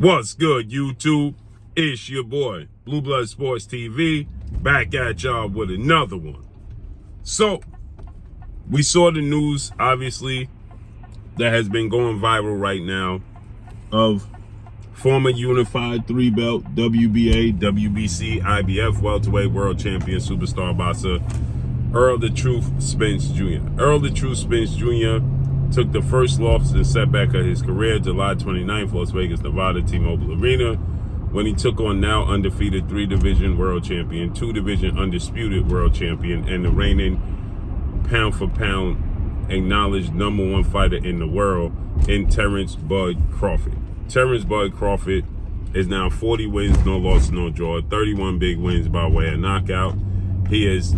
What's good, YouTube? It's your boy, Blue Blood Sports TV, back at y'all with another one. So, we saw the news, obviously, that has been going viral right now of former unified three-belt WBA, WBC, IBF welterweight world champion superstar boxer Earl the Truth Spence Jr. Earl the Truth Spence Jr. took the first loss and setback of his career July 29th, Las Vegas, Nevada, T-Mobile Arena, when he took on now undefeated 3-division world champion, 2-division undisputed world champion, and the reigning pound-for-pound acknowledged #1 fighter in the world in Terence "Bud" Crawford. Terence "Bud" Crawford is now 40 wins, no loss, no draw, 31 big wins by way of knockout. He is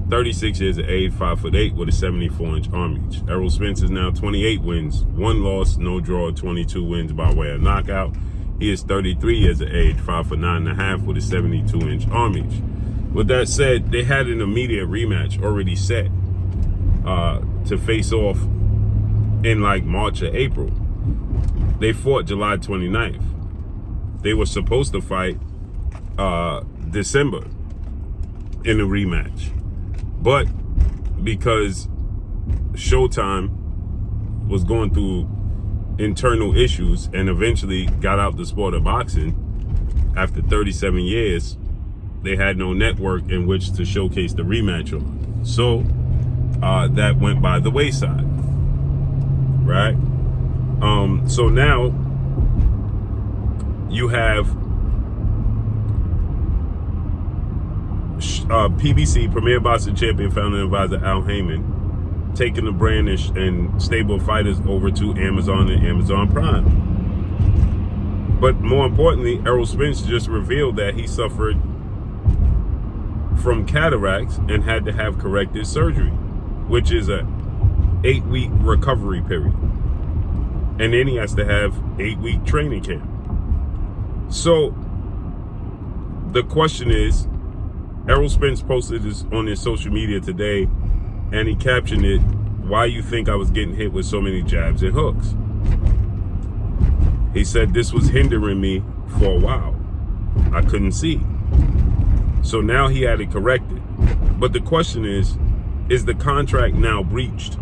36 years of age, 5'8", with a 74-inch arm reach. Errol Spence is now 28 wins, 1 loss, no draw, 22 wins by way of knockout. He is 33 years of age, 5'9.5", with a 72-inch arm reach. With that said, they had an immediate rematch already set to face off in like March or April. They fought July 29th. They were supposed to fight December in a rematch. But because Showtime was going through internal issues and eventually got out the sport of boxing after 37 years, they had no network in which to showcase the rematch on. So that went by the wayside, right? So now you have PBC, Premier Boxing Champion, founder and advisor Al Heyman, taking the brand and stable fighters over to Amazon and Amazon Prime. But more importantly, Errol Spence just revealed that he suffered from cataracts and had to have corrective surgery, which is a 8-week recovery period. And then he has to have 8-week training camp. So the question is, Errol Spence posted this on his social media today, and he captioned it, "Why you think I was getting hit with so many jabs and hooks?" He said, "This was hindering me for a while. I couldn't see." So now he had it corrected. But the question is the contract now breached?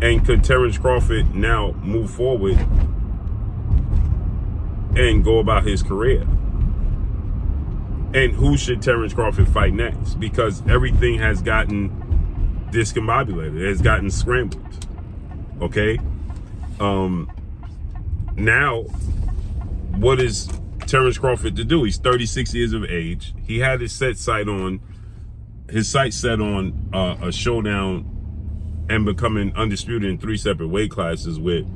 And could Terence Crawford now move forward and go about his career? And who should Terence Crawford fight next? Because everything has gotten discombobulated. It has gotten scrambled. Okay? Now, what is Terence Crawford to do? He's 36 years of age. He had his sights set on a showdown and becoming undisputed in 3 separate weight classes with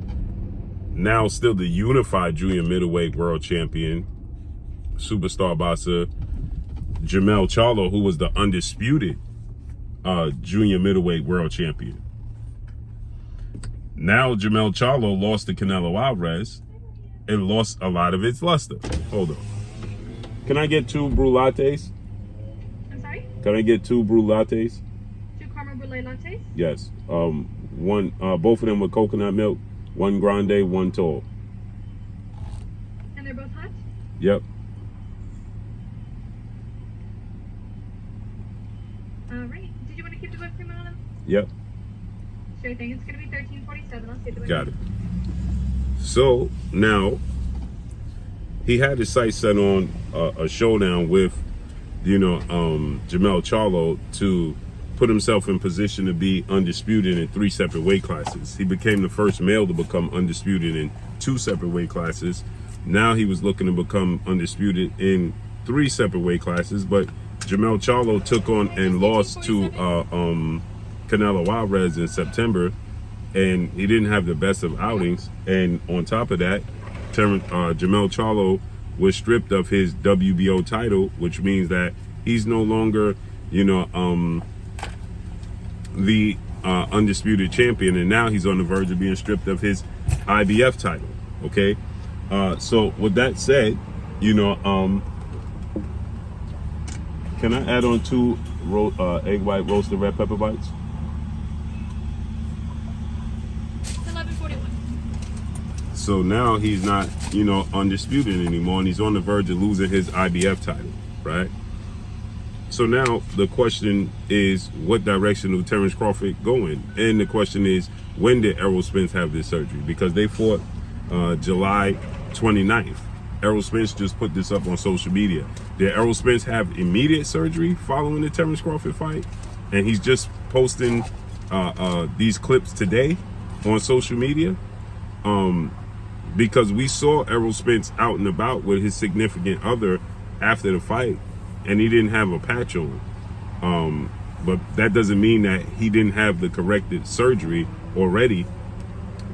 now still the unified junior middleweight world champion, superstar boxer Jermell Charlo, who was the undisputed junior middleweight world champion. Now Jermell Charlo lost to Canelo Alvarez and lost a lot of its luster. Hold on. Can I get 2 brew lattes? I'm sorry? Can I get 2 brew lattes? 2 caramel brulee lattes? Yes. One, both of them with coconut milk. 1 grande, 1 tall. And they're both hot? Yep. All right. Did you want to keep the whipped cream on them? Yep. Sure thing. It's going to be $13.47. I'll see the whipped Got it. So now he had his sights set on a showdown with, Jermell Charlo to put himself in position to be undisputed in 3 separate weight classes. He became the first male to become undisputed in 2 separate weight classes. Now he was looking to become undisputed in 3 separate weight classes, but Jermell Charlo took on and lost to Canelo Alvarez in September, and he didn't have the best of outings. And on top of that, Jermell Charlo was stripped of his WBO title, which means that he's no longer, the undisputed champion, and now he's on the verge of being stripped of his IBF title. Okay, so with that said, can I add on 2 egg white roasted red pepper bites? $11.41. So now he's not, undisputed anymore, and he's on the verge of losing his IBF title, right? So now the question is, what direction will Terence Crawford go in? And the question is, when did Errol Spence have this surgery? Because they fought July 29th. Errol Spence just put this up on social media. Did Errol Spence have immediate surgery following the Terence Crawford fight? And he's just posting these clips today on social media? Because we saw Errol Spence out and about with his significant other after the fight, and he didn't have a patch on. But that doesn't mean that he didn't have the corrected surgery already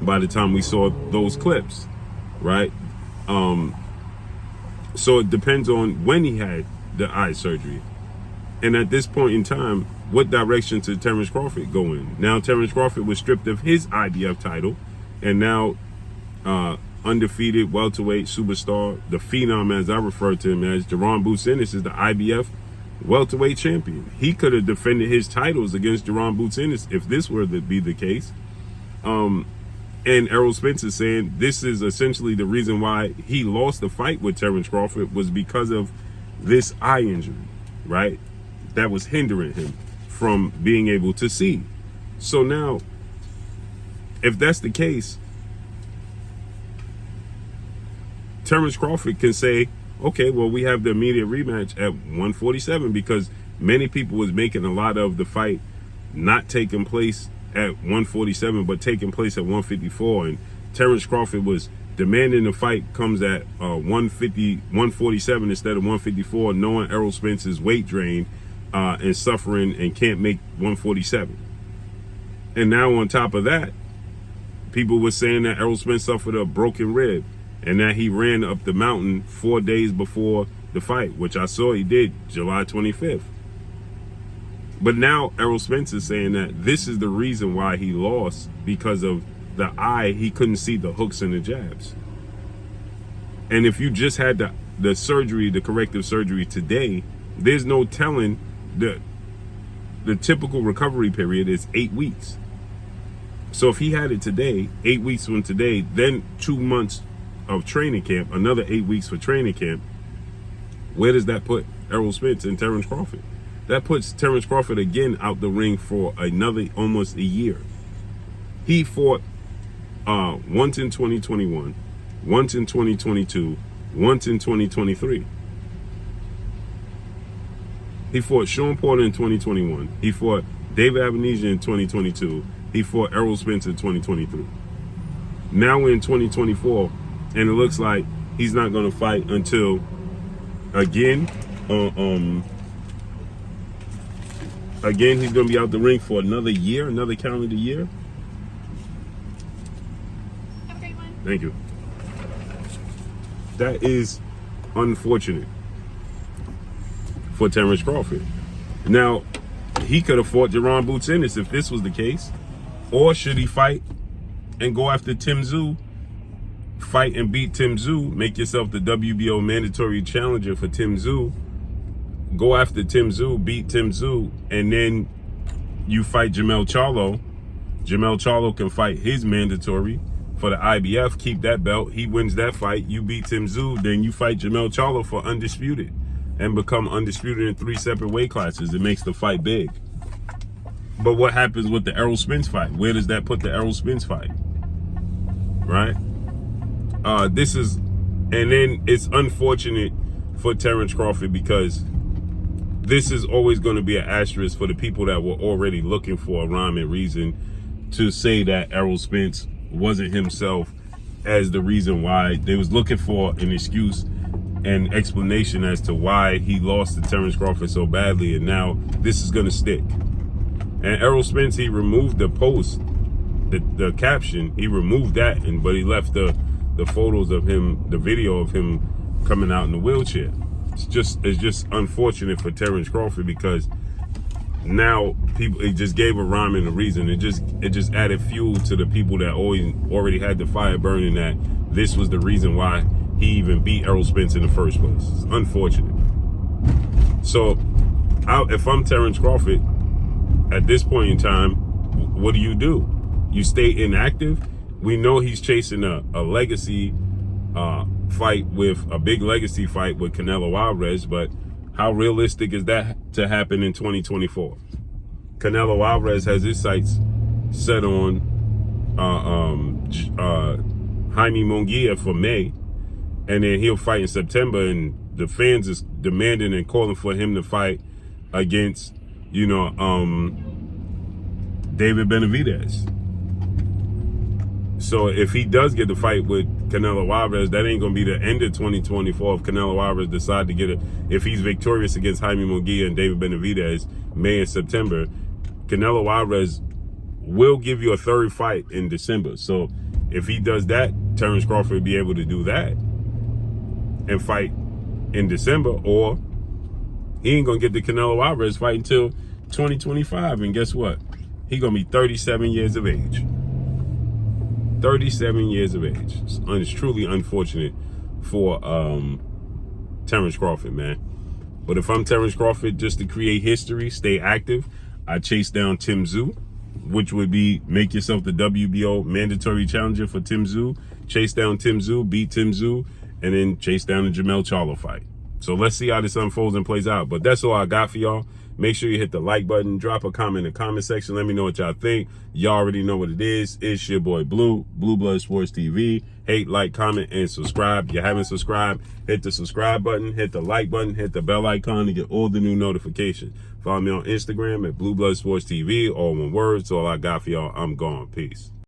by the time we saw those clips, right? So it depends on when he had the eye surgery. And at this point in time, what direction did Terence Crawford go in? Now, Terence Crawford was stripped of his IBF title, and now undefeated welterweight superstar, the phenom as I refer to him as, Jaron Ennis, is the IBF welterweight champion. He could have defended his titles against Jaron Ennis if this were to be the case. And Errol Spence is saying this is essentially the reason why he lost the fight with Terence Crawford, was because of this eye injury, right? That was hindering him from being able to see. So now, if that's the case, Terence Crawford can say, okay, well, we have the immediate rematch at 147, because many people was making a lot of the fight not taking place at 147, but taking place at 154. And Terence Crawford was demanding the fight comes at 147 instead of 154, knowing Errol Spence's weight drain and suffering and can't make 147. And now on top of that, people were saying that Errol Spence suffered a broken rib and that he ran up the mountain 4 days before the fight, which I saw he did July 25th. But now Errol Spence is saying that this is the reason why he lost, because of the eye. He couldn't see the hooks and the jabs. And if you just had the surgery, the corrective surgery today, there's no telling. The typical recovery period is 8 weeks. So if he had it today, 8 weeks from today, then 2 months of training camp, another 8 weeks for training camp, where does that put Errol Spence and Terence Crawford? That puts Terence Crawford again out the ring for another almost a year. He fought once in 2021, once in 2022, once in 2023. He fought Sean Porter in 2021. He fought David Abenizia in 2022. He fought Errol Spence in 2023. Now we're in 2024, and it looks like he's not going to fight until, again, he's going to be out the ring for another year, another calendar year. Have a great one. Thank you. That is unfortunate for Terence Crawford. Now, he could have fought Jaron Ennis if this was the case. Or should he fight and go after Tzsyu, fight and beat Tzsyu, make yourself the WBO mandatory challenger for Tzsyu, go after Tzsyu, beat Tzsyu, and then you fight Jamel Charlo. Jamel Charlo can fight his mandatory for the IBF, keep that belt. He wins that fight. You beat Tzsyu, then you fight Jamel Charlo for undisputed and become undisputed in 3 separate weight classes. It makes the fight big. But what happens with the Errol Spence fight? Where does that put the Errol Spence fight? Right? And then it's unfortunate for Terence Crawford, because this is always going to be an asterisk for the people that were already looking for a rhyme and reason to say that Errol Spence wasn't himself as the reason why. They was looking for an excuse and explanation as to why he lost to Terence Crawford so badly, and now this is going to stick. And Errol Spence, he removed the post, the caption, he removed that, but he left the photos of him, the video of him coming out in the wheelchair. It's just unfortunate for Terence Crawford, because now it just gave a rhyme and a reason. It just added fuel to the people that already had the fire burning, that this was the reason why he even beat Errol Spence in the first place. It's unfortunate. So if I'm Terence Crawford, at this point in time, what do? You stay inactive We know he's chasing a legacy fight with a big legacy fight with Canelo Alvarez, but how realistic is that to happen in 2024? Canelo Alvarez has his sights set on Jaime Munguia for May, and then he'll fight in September, and the fans is demanding and calling for him to fight against, David Benavidez. So if he does get the fight with Canelo Alvarez, that ain't gonna be the end of 2024 if Canelo Alvarez decide to get it. If he's victorious against Jaime Munguia and David Benavidez May and September, Canelo Alvarez will give you a third fight in December. So if he does that, Terence Crawford will be able to do that and fight in December, or he ain't gonna get the Canelo Alvarez fight until 2025. And guess what? He gonna be 37 years of age. 37 years of age. It's truly unfortunate for Terence Crawford, man. But if I'm Terence Crawford, just to create history, stay active, I chase down Tzsyu, which would be make yourself the WBO mandatory challenger for Tzsyu. Chase down Tzsyu, beat Tzsyu, and then chase down the Jamel Charlo fight. So let's see how this unfolds and plays out. But that's all I got for y'all. Make sure you hit the like button, drop a comment in the comment section. Let me know what y'all think. Y'all already know what it is. It's your boy Blue Blood Sports TV. Hate, like, comment, and subscribe. If you haven't subscribed, hit the subscribe button, hit the like button, hit the bell icon to get all the new notifications. Follow me on Instagram at Blue Blood Sports TV, all one word. That's all I got for y'all. I'm gone. Peace.